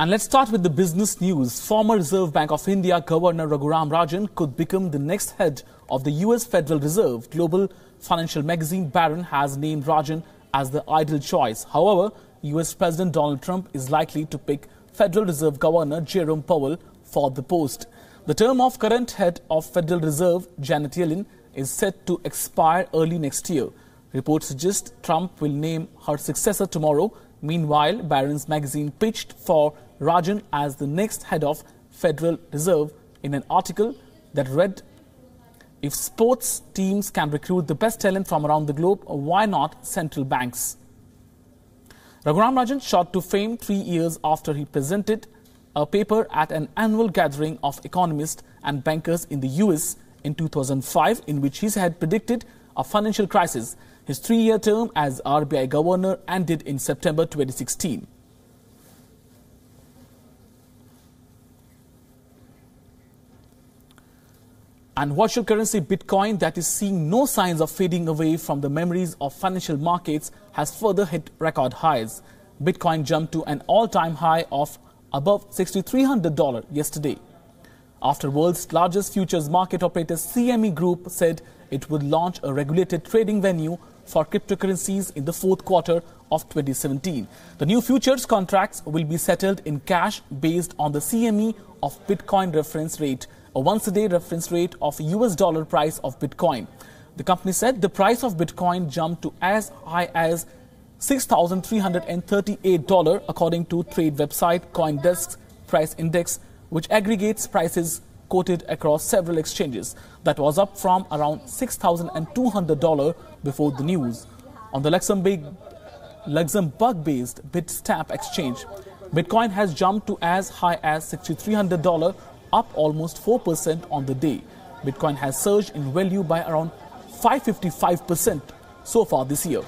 And let's start with the business news. Former Reserve Bank of India Governor Raghuram Rajan could become the next head of the US Federal Reserve. Global financial magazine Barron has named Rajan as the ideal choice. However, US President Donald Trump is likely to pick Federal Reserve Governor Jerome Powell for the post. The term of current head of Federal Reserve, Janet Yellen, is set to expire early next year. Reports suggest Trump will name her successor tomorrow. Meanwhile, Barron's magazine pitched for Rajan as the next head of Federal Reserve in an article that read, "If sports teams can recruit the best talent from around the globe, why not central banks?" Raghuram Rajan shot to fame 3 years after he presented a paper at an annual gathering of economists and bankers in the US in 2005, in which he had predicted a financial crisis. His 3-year term as RBI governor ended in September 2016. And virtual currency Bitcoin, that is seeing no signs of fading away from the memories of financial markets, has further hit record highs. Bitcoin jumped to an all-time high of above $6,300 yesterday, after world's largest futures market operator CME Group said it would launch a regulated trading venue for cryptocurrencies in the fourth quarter of 2017. The new futures contracts will be settled in cash based on the CME of Bitcoin reference rate, a once-a-day reference rate of US dollar price of Bitcoin. The company said the price of Bitcoin jumped to as high as $6,338 according to trade website CoinDesk's price index, which aggregates prices quoted across several exchanges. That was up from around $6,200 before the news. On the Luxembourg-based Bitstamp exchange, Bitcoin has jumped to as high as $6,300, up almost 4% on the day. Bitcoin has surged in value by around 555% so far this year.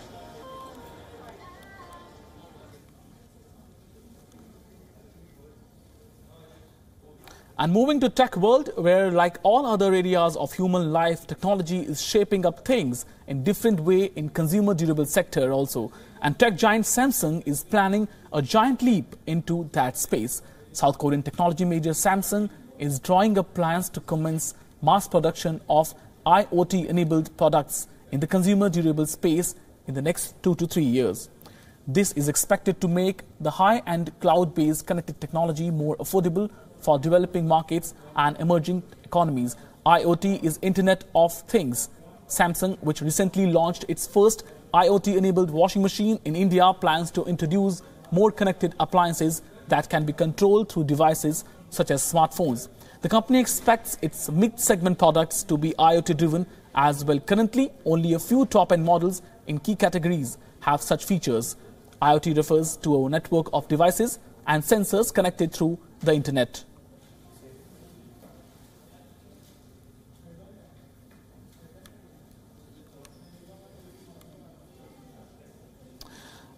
And moving to tech world, where like all other areas of human life, technology is shaping up things in different way in consumer durable sector also. And tech giant Samsung is planning a giant leap into that space. South Korean technology major Samsung is drawing up plans to commence mass production of IoT-enabled products in the consumer durable space in the next 2 to 3 years. This is expected to make the high-end cloud-based connected technology more affordable for developing markets and emerging economies. IoT is Internet of Things. Samsung, which recently launched its first IoT-enabled washing machine in India, plans to introduce more connected appliances that can be controlled through devices such as smartphones. The company expects its mid-segment products to be IoT-driven as well. Currently, only a few top-end models in key categories have such features. IoT refers to a network of devices and sensors connected through the Internet.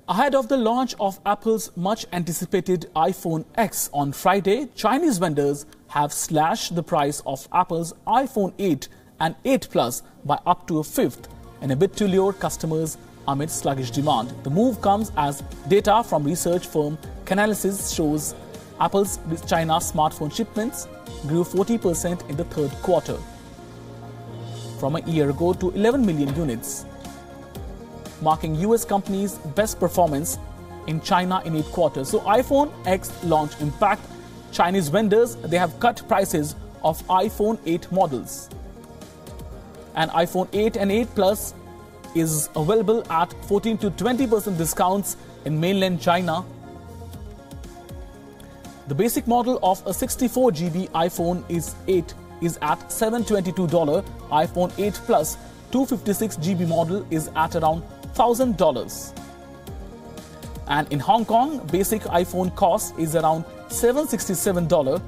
Ahead of the launch of Apple's much-anticipated iPhone X on Friday, Chinese vendors have slashed the price of Apple's iPhone 8 and 8 Plus by up to a fifth in a bid to lure customers amid sluggish demand. The move comes as data from research firm Canalys shows Apple's China smartphone shipments grew 40% in the third quarter, from a year ago to 11 million units, marking US company's best performance in China in 8 quarters. So iPhone X launch impact Chinese vendors, they have cut prices of iPhone 8 models. And iPhone 8 and 8 Plus is available at 14 to 20% discounts in mainland China. The basic model of a 64 GB iPhone is at $722. iPhone 8 Plus 256 GB model is at around $1,000. And in Hong Kong, basic iPhone cost is around $767.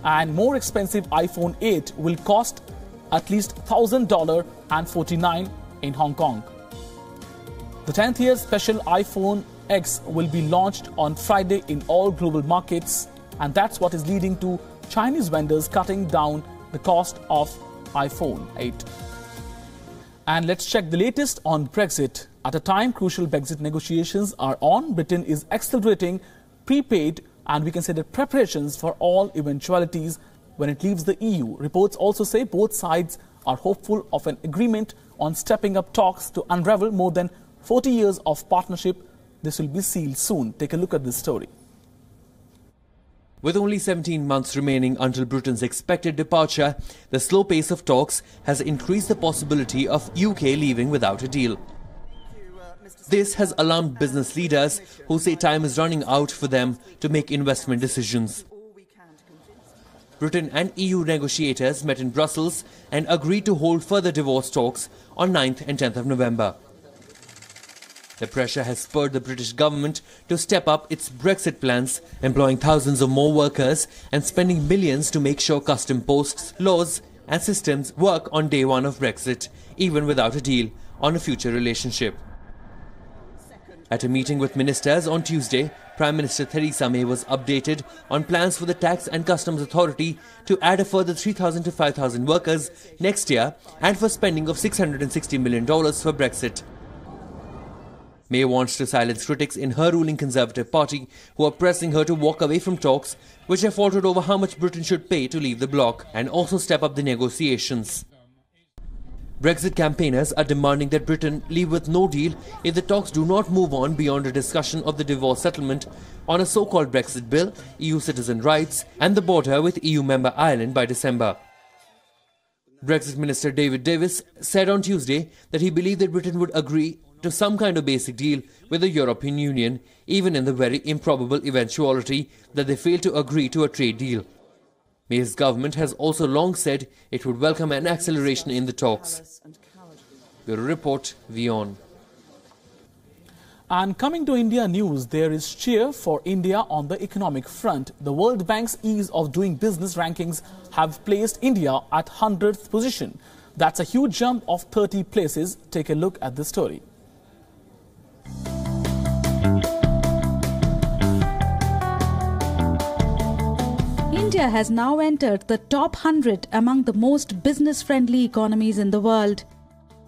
And more expensive iPhone 8 will cost at least $1,000.49 in Hong Kong. The 10th year special iPhone X will be launched on Friday in all global markets, and that's what is leading to Chinese vendors cutting down the cost of iPhone 8. And let's check the latest on Brexit. At a time crucial Brexit negotiations are on, Britain is accelerating prepaid, and we can say that preparations for all eventualities when it leaves the EU. Reports also say both sides are hopeful of an agreement on stepping up talks to unravel more than 40 years of partnership. This will be sealed soon. Take a look at this story. With only 17 months remaining until Britain's expected departure, the slow pace of talks has increased the possibility of UK leaving without a deal. This has alarmed business leaders who say time is running out for them to make investment decisions. Britain and EU negotiators met in Brussels and agreed to hold further divorce talks on 9th and 10th of November. The pressure has spurred the British government to step up its Brexit plans, employing thousands of more workers and spending millions to make sure custom posts, laws and systems work on day one of Brexit, even without a deal on a future relationship. At a meeting with ministers on Tuesday, Prime Minister Theresa May was updated on plans for the Tax and Customs Authority to add a further 3,000 to 5,000 workers next year and for spending of $660 million for Brexit. May wants to silence critics in her ruling Conservative Party who are pressing her to walk away from talks which have faltered over how much Britain should pay to leave the bloc and also step up the negotiations. Brexit campaigners are demanding that Britain leave with no deal if the talks do not move on beyond a discussion of the divorce settlement on a so-called Brexit bill, EU citizen rights and the border with EU member Ireland by December. Brexit Minister David Davis said on Tuesday that he believed that Britain would agree to some kind of basic deal with the European Union, even in the very improbable eventuality that they fail to agree to a trade deal. May's government has also long said it would welcome an acceleration in the talks. Bureau Report, WION. And coming to India news, there is cheer for India on the economic front. The World Bank's ease of doing business rankings have placed India at 100th position. That's a huge jump of 30 places. Take a look at the story. India has now entered the top 100 among the most business-friendly economies in the world.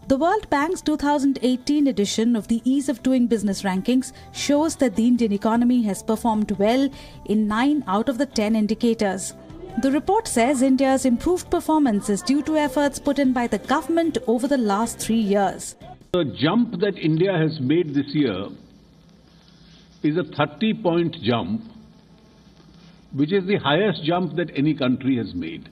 The World Bank's 2018 edition of the Ease of Doing Business rankings shows that the Indian economy has performed well in 9 out of the 10 indicators. The report says India's improved performance is due to efforts put in by the government over the last 3 years. The jump that India has made this year is a 30-point jump, which is the highest jump that any country has made.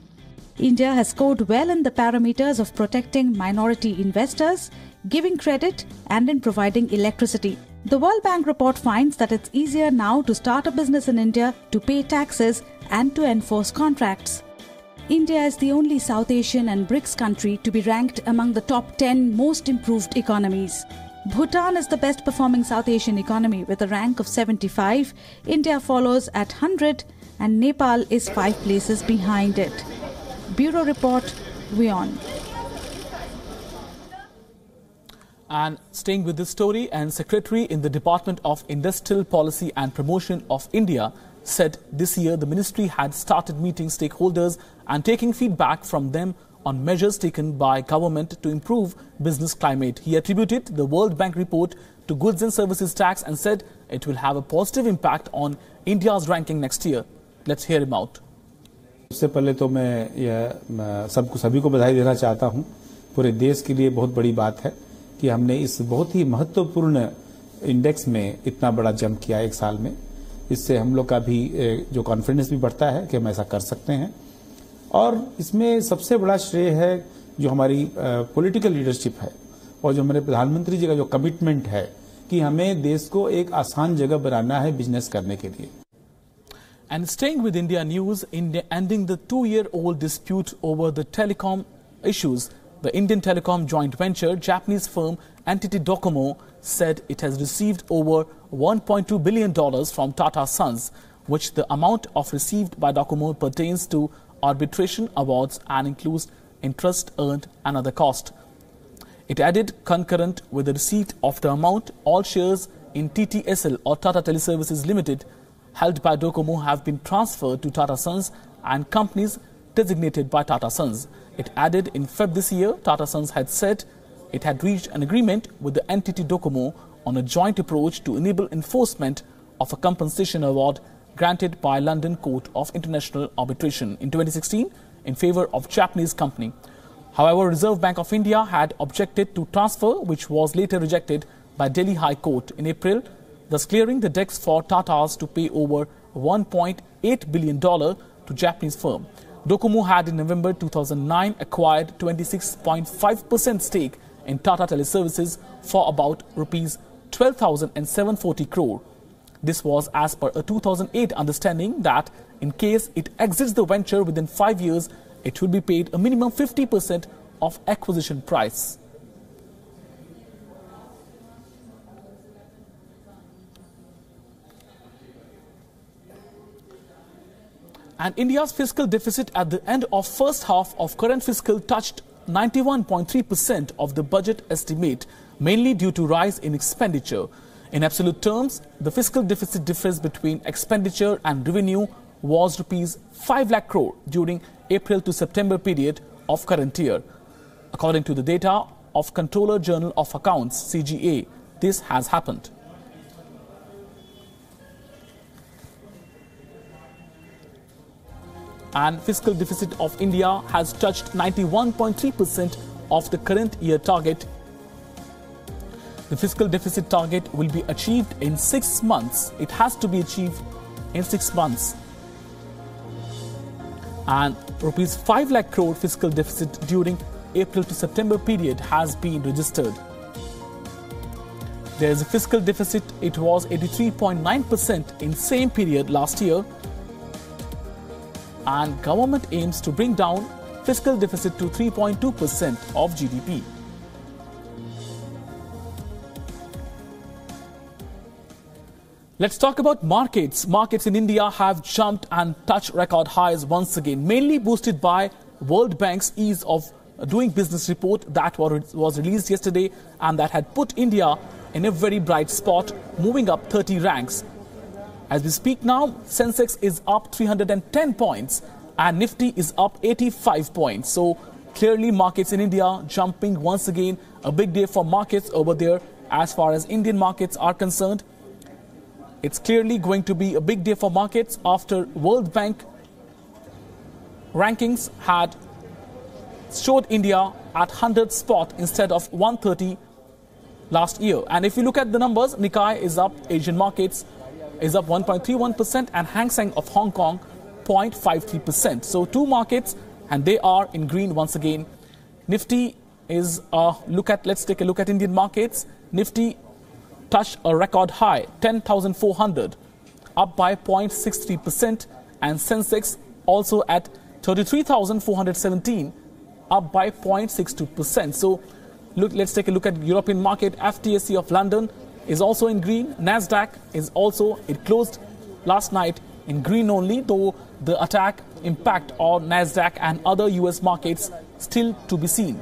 India has scored well in the parameters of protecting minority investors, giving credit, and in providing electricity. The World Bank report finds that it's easier now to start a business in India, to pay taxes, and to enforce contracts. India is the only South Asian and BRICS country to be ranked among the top 10 most improved economies. Bhutan is the best performing South Asian economy with a rank of 75. India follows at 100 and Nepal is 5 places behind it. Bureau Report, WION. And staying with this story, and Secretary in the Department of Industrial Policy and Promotion of India said this year the ministry had started meeting stakeholders and taking feedback from them on measures taken by government to improve business climate. He attributed the World Bank report to goods and services tax and said it will have a positive impact on India's ranking next year. Let's hear him out. सबसे पहले तो मैं सभी को बधाई देना चाहता हूं। पूरे देश के लिए बहुत बड़ी बात है कि हमने इस बहुत ही महत्वपूर्ण इंडेक्स में इतना बड़ा जंप किया एक साल में। इससे हम लोग का भी जो कॉन्फिडेंस भी बढ़ता है कि हम ऐसा कर सकते हैं। और इसमें सबसे बड़ा श्रेय है जो हमारी पॉलिटिकल लीडरशिप है और जो हमारे प्रधानमंत्री जी का जो कमिटमेंट है कि हमें देश को एक आसान जगह बनाना है बिजनेस करने के लिए। And staying with India news, India ending the 2-year-old dispute over the telecom issues, the Indian telecom joint venture, Japanese firm Entity Docomo, said it has received over $1.2 billion from Tata Sons, which the amount of received by Docomo pertains to arbitration awards and includes interest earned and other cost. It added, concurrent with the receipt of the amount, all shares in TTSL or Tata Teleservices Limited held by Docomo have been transferred to Tata Sons and companies designated by Tata Sons. It added, in Feb this year, Tata Sons had said it had reached an agreement with the entity Docomo on a joint approach to enable enforcement of a compensation award granted by London Court of International Arbitration in 2016 in favor of Japanese company. However, Reserve Bank of India had objected to transfer, which was later rejected by Delhi High Court in April, thus clearing the decks for Tata's to pay over $1.8 billion to Japanese firm. Docomo had in November 2009 acquired 26.5% stake in Tata Teleservices for about rupees 12,740 crore. This was as per a 2008 understanding that in case it exits the venture within 5 years, it will be paid a minimum 50% of acquisition price. And India's fiscal deficit at the end of first half of current fiscal touched 91.3% of the budget estimate, mainly due to rise in expenditure. In absolute terms, the fiscal deficit difference between expenditure and revenue was rupees 5 lakh crore during April to September period of current year. According to the data of Controller General of Accounts (CGA), this has happened. And fiscal deficit of India has touched 91.3% of the current year target. The fiscal deficit target will be achieved in 6 months. It has to be achieved in 6 months. And rupees 5 lakh crore fiscal deficit during April to September period has been registered. There is a fiscal deficit. It was 83.9% in same period last year. And government aims to bring down fiscal deficit to 3.2% of GDP. Let's talk about markets. Markets in India have jumped and touched record highs once again, mainly boosted by World Bank's ease of doing business report that was released yesterday and that had put India in a very bright spot, moving up 30 ranks. As we speak now, Sensex is up 310 points and Nifty is up 85 points. So clearly markets in India jumping once again. A big day for markets over there as far as Indian markets are concerned. It's clearly going to be a big day for markets after World Bank rankings had showed India at 100th spot instead of 130 last year. And if you look at the numbers, Nikkei is up, Asian markets is up 1.31% and Hang Seng of Hong Kong 0.53%. So two markets and they are in green once again. Nifty is let's take a look at Indian markets. Nifty touched a record high 10,400, up by 0.63%, and Sensex also at 33,417, up by 0.62%. So let's take a look at European market. FTSE of London is also in green. Nasdaq is also, it closed last night in green only, though the attack impact on Nasdaq and other US markets still to be seen.